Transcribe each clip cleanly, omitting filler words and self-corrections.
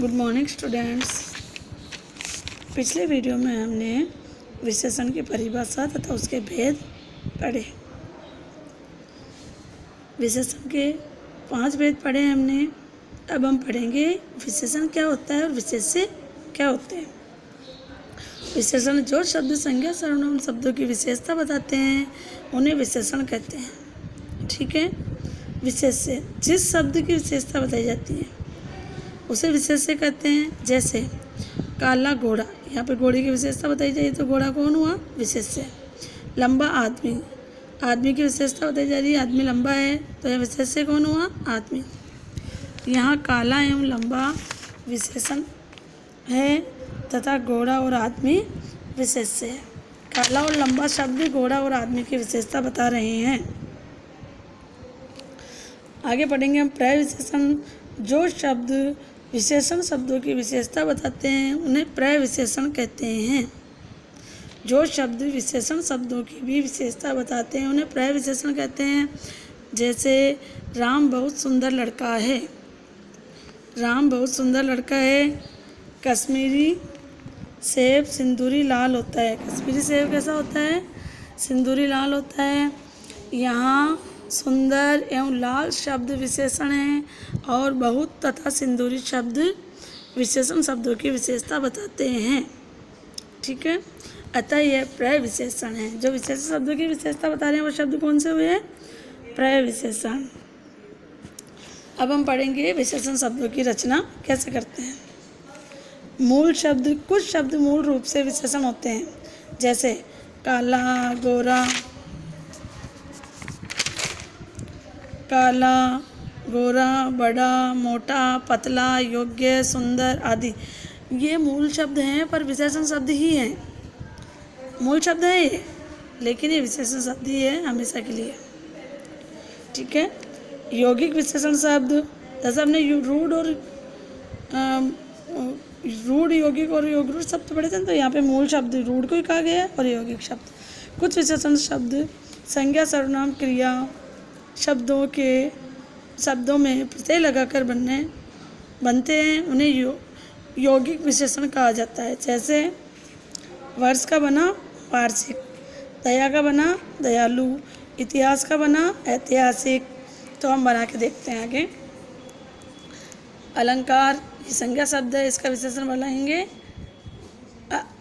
Good morning students. पिछले video में हमने विशेषण की परिभाषा तथा उसके भेद पढ़े। विशेषण के 5 भेद पढ़े हमने। अब हम पढ़ेंगे विशेषण क्या होता है और विशेष्य क्या होते हैं। विशेषण जो शब्द संज्ञा सर्वनाम शब्दों की विशेषता बताते हैं उन्हें विशेषण कहते हैं। ठीक है। विशेष्य जिस शब्द की विशेषता बताई जाती है उसे विशेष्य कहते हैं। जैसे काला घोड़ा, यहाँ पे घोड़े की विशेषता बताई जाए तो घोड़ा कौन हुआ? विशेष्य। लंबा आदमी, आदमी की विशेषता बताई जा रही है, आदमी लंबा है तो यह विशेष्य कौन हुआ? आदमी। यहाँ काला एवं लंबा विशेषण है तथा घोड़ा और आदमी विशेष्य है। काला और लंबा शब्द घोड़ा और आदमी की विशेषता बता रहे हैं। आगे पढ़ेंगे हम प्रय विशेषण। जो शब्द विशेषण शब्दों की विशेषता बताते हैं उन्हें प्रय विशेषण कहते हैं। जो शब्द विशेषण शब्दों की भी विशेषता बताते हैं उन्हें प्रय विशेषण कहते हैं। जैसे राम बहुत सुंदर लड़का है, राम बहुत सुंदर लड़का है। कश्मीरी सेब सिंदूरी लाल होता है, कश्मीरी सेब कैसा होता है? सिंदूरी लाल होता है। यहाँ सुंदर एवं लाल शब्द विशेषण हैं और बहुत तथा सिंदूरी शब्द विशेषण शब्दों की विशेषता बताते हैं। ठीक है। अतः यह प्रय विशेषण है। जो विशेषण शब्दों की विशेषता बता रहे हैं वो शब्द कौन से हुए? प्रय विशेषण। अब हम पढ़ेंगे विशेषण शब्दों की रचना कैसे करते हैं। मूल शब्द, कुछ शब्द मूल रूप से विशेषण होते हैं। जैसे काला, गोरा, काला, गोरा, बड़ा, मोटा, पतला, योग्य, सुंदर आदि ये मूल शब्द हैं पर विशेषण शब्द ही हैं। मूल शब्द है ये लेकिन ये विशेषण शब्द ही है हमेशा के लिए। ठीक है। यौगिक विशेषण शब्द, जैसे हमने रूढ़ और रूढ़, यौगिक और योगरूढ़ शब्द पढ़े थे तो यहाँ पे मूल शब्द रूढ़ को ही कहा गया है और यौगिक शब्द। कुछ विशेषण शब्द संज्ञा सर्वनाम क्रिया शब्दों में प्रत्यय लगाकर बनते हैं, उन्हें यौगिक विशेषण कहा जाता है। जैसे वर्ष का बना वार्षिक, दया का बना दयालु, इतिहास का बना ऐतिहासिक। तो हम बना के देखते हैं आगे। अलंकार ये संज्ञा शब्द है, इसका विशेषण बनाएंगे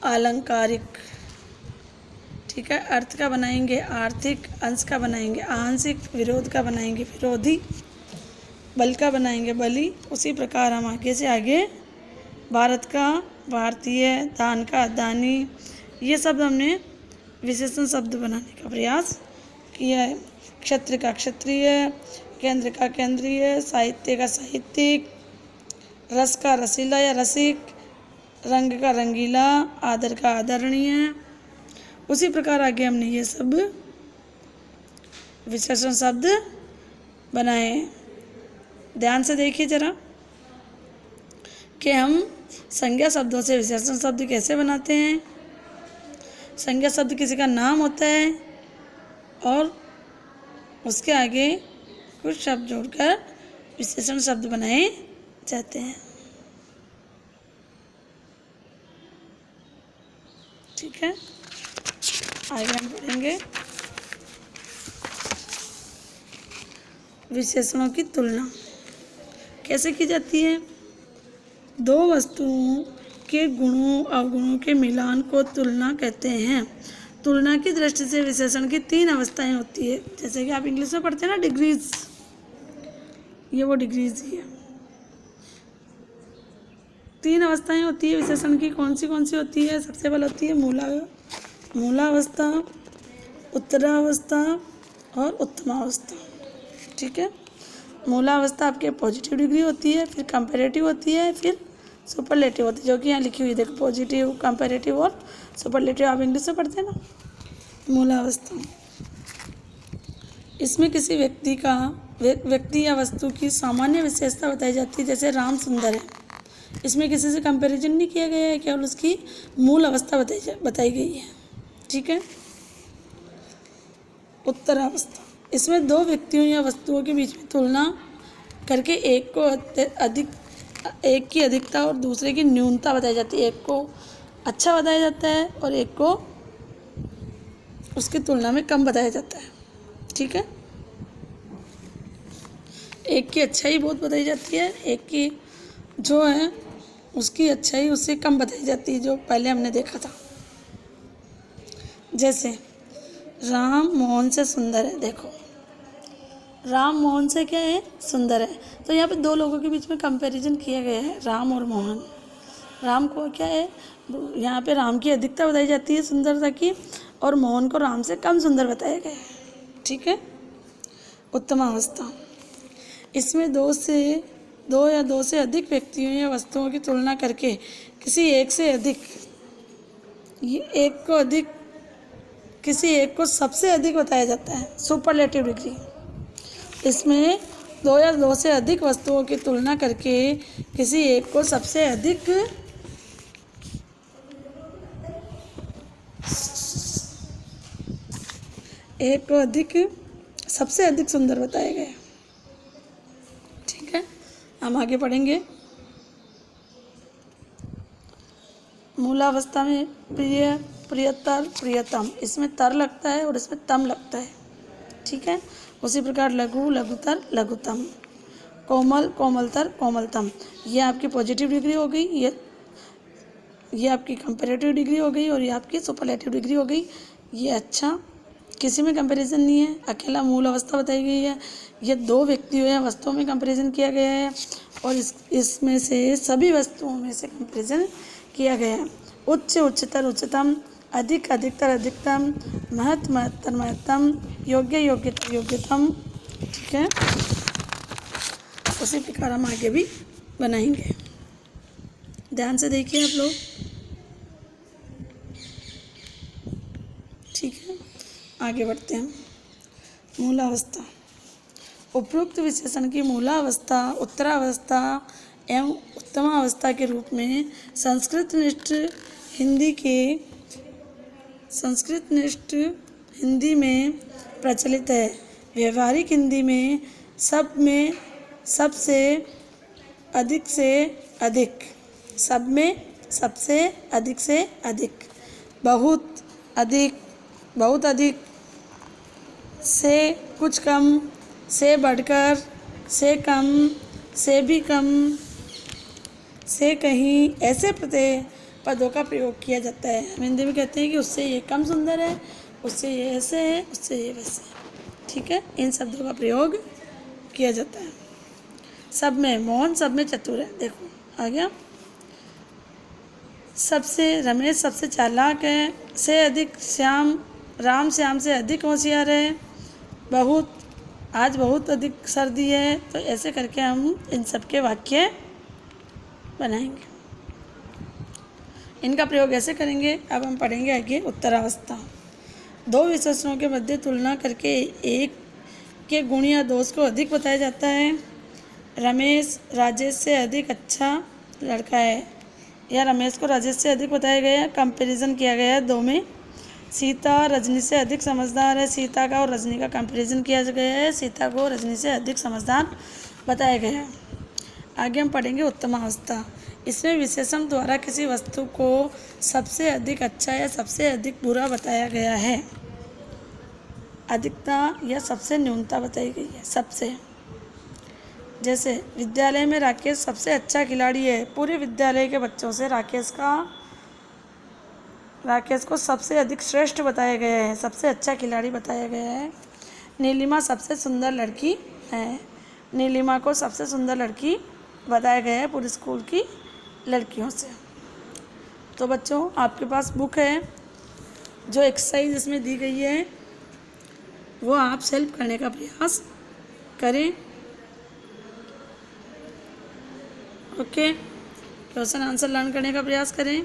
अलंकारिक। ठीक है। अर्थ का बनाएंगे आर्थिक, अंश का बनाएंगे आंशिक, विरोध का बनाएंगे विरोधी, बल का बनाएंगे बली। उसी प्रकार हम आगे से आगे भारत का भारतीय, दान का दानी, ये शब्द हमने विशेषण शब्द बनाने का प्रयास किया है। क्षेत्र का क्षत्रिय, केंद्र का केंद्रीय, साहित्य का साहित्यिक, रस का रसीला या रसिक, रंग का रंगीला, आदर का आदरणीय। उसी प्रकार आगे हमने ये सब विशेषण शब्द बनाए। ध्यान से देखिए जरा कि हम संज्ञा शब्दों से विशेषण शब्द कैसे बनाते हैं। संज्ञा शब्द किसी का नाम होता है और उसके आगे कुछ शब्द जोड़कर विशेषण शब्द बनाए जाते हैं। ठीक है। आगे हम पढ़ेंगे विशेषणों की तुलना कैसे की जाती है। दो वस्तुओं के गुणों अवगुणों के मिलान को तुलना कहते हैं। तुलना की दृष्टि से विशेषण की 3 अवस्थाएं होती है। जैसे कि आप इंग्लिश में पढ़ते हैं ना डिग्रीज, ये वो डिग्रीज ही है। 3 अवस्थाएं होती है विशेषण की। कौन सी होती है? सबसे पहले होती है मूलावस्था, उत्तरावस्था और उत्तमावस्था। ठीक है। मूलावस्था आपके पॉजिटिव डिग्री होती है, फिर कंपैरेटिव होती है, फिर सुपरलेटिव होती है, जो कि यहाँ लिखी हुई देखो, पॉजिटिव, कंपैरेटिव और सुपरलेटिव। आप इंग्लिश में पढ़ते हैं ना। मूलावस्था, इसमें किसी व्यक्ति या वस्तु की सामान्य विशेषता बताई जाती है। जैसे राम सुंदर है, इसमें किसी से कंपैरिजन नहीं किया गया है, केवल उसकी मूल अवस्था बताई गई है। ठीक है। उत्तरावस्था, इसमें 2 व्यक्तियों या वस्तुओं के बीच में तुलना करके एक को एक की अधिकता और दूसरे की न्यूनता बताई जाती है। एक को अच्छा बताया जाता है और एक को उसकी तुलना में कम बताया जाता है। ठीक है, एक की अच्छाई बहुत बताई जाती है, एक की जो है उसकी अच्छाई उससे कम बताई जाती है, जो पहले हमने देखा था। जैसे राम मोहन से सुंदर है। देखो, राम मोहन से क्या है? सुंदर है। तो यहाँ पे दो लोगों के बीच में कंपैरिजन किया गया है, राम और मोहन। राम को क्या है, यहाँ पे राम की अधिकता बताई जाती है सुंदरता की, और मोहन को राम से कम सुंदर बताया गया है। ठीक है, उत्तमावस्था, इसमें दो या दो से अधिक व्यक्तियों या वस्तुओं की तुलना करके किसी एक से अधिक, किसी एक को सबसे अधिक बताया जाता है, सुपरलेटिव डिग्री। इसमें दो या दो से अधिक वस्तुओं की तुलना करके किसी एक को सबसे अधिक सबसे अधिक सुंदर बताया गया। ठीक है, हम आगे पढ़ेंगे। मूलावस्था में प्रिय, प्रियतर, प्रियतम, इसमें तर लगता है और इसमें तम लगता है। ठीक है, उसी प्रकार लघु, लघुतर, लघुतम, कोमल, कोमलतर, कोमलतम। ये आपकी पॉजिटिव डिग्री हो गई, ये आपकी कंपैरेटिव डिग्री हो गई और ये आपकी सुपरलेटिव डिग्री हो गई। ये अच्छा, किसी में कंपैरिजन नहीं है, अकेला मूल अवस्था बताई गई है। ये दो व्यक्तियों या वस्तुओं में कंपैरिजन किया गया है और इसमें से सभी वस्तुओं में से कंपैरिजन किया गया है। उच्च, उच्चतर, उच्चतम, अधिक, अधिकतर, अधिकतम, महत्, महत्तर, महत्तम, योग्य, योग्यतर, योग्यतम। ठीक है, उसी प्रकार हम आगे भी बनाएंगे। ध्यान से देखिए आप लोग। ठीक है, आगे बढ़ते हैं। मूलावस्था, उपरोक्त विशेषण की मूलावस्था, उत्तरावस्था एवं उत्तमावस्था के रूप में संस्कृतनिष्ठ हिंदी में प्रचलित है। व्यवहारिक हिंदी में सबसे अधिक से अधिक, सब में सबसे अधिक से अधिक, बहुत अधिक, बहुत अधिक, से कुछ कम, से बढ़कर, से कम, से भी कम, से कहीं, ऐसे प्रत्यय पदों का प्रयोग किया जाता है। हम हिंदी में कहते हैं कि उससे ये कम सुंदर है, उससे ये ऐसे है, उससे ये वैसे है। ठीक है, इन शब्दों का प्रयोग किया जाता है। सब में मोहन, सब में चतुर है। देखो आ गया। सबसे रमेश सबसे चालाक है, से अधिक श्याम, राम श्याम से अधिक होशियार है, बहुत, आज बहुत अधिक सर्दी है। तो ऐसे करके हम इन सब के वाक्य बनाएंगे। इनका प्रयोग ऐसे करेंगे। अब हम पढ़ेंगे आगे उत्तरावस्था। दो विशेषणों के मध्य तुलना करके एक के गुण या दोष को अधिक बताया जाता है। रमेश राजेश से अधिक अच्छा लड़का है, या रमेश को राजेश से अधिक बताया गया है। कंपैरिजन किया गया है दो में। सीता रजनी से अधिक समझदार है, सीता का और रजनी का कंपैरिजन किया गया है। सीता को रजनी से अधिक समझदार बताया गया है। आगे हम पढ़ेंगे उत्तमावस्था। इसमें विशेषण द्वारा किसी वस्तु को सबसे अधिक अच्छा या सबसे अधिक बुरा बताया गया है। अधिकता या सबसे न्यूनता बताई गई है। सबसे, जैसे विद्यालय में राकेश सबसे अच्छा खिलाड़ी है। पूरे विद्यालय के बच्चों से राकेश को सबसे अधिक श्रेष्ठ बताया गया है, सबसे अच्छा खिलाड़ी बताया गया है। नीलिमा सबसे सुंदर लड़की है, नीलिमा को सबसे सुंदर लड़की बताया गया है पूरे स्कूल की लड़कियों से। तो बच्चों, आपके पास बुक है, जो एक्सरसाइज इसमें दी गई है वो आप सेल्फ करने का प्रयास करें। ओके, क्वेश्चन आंसर लर्न करने का प्रयास करें।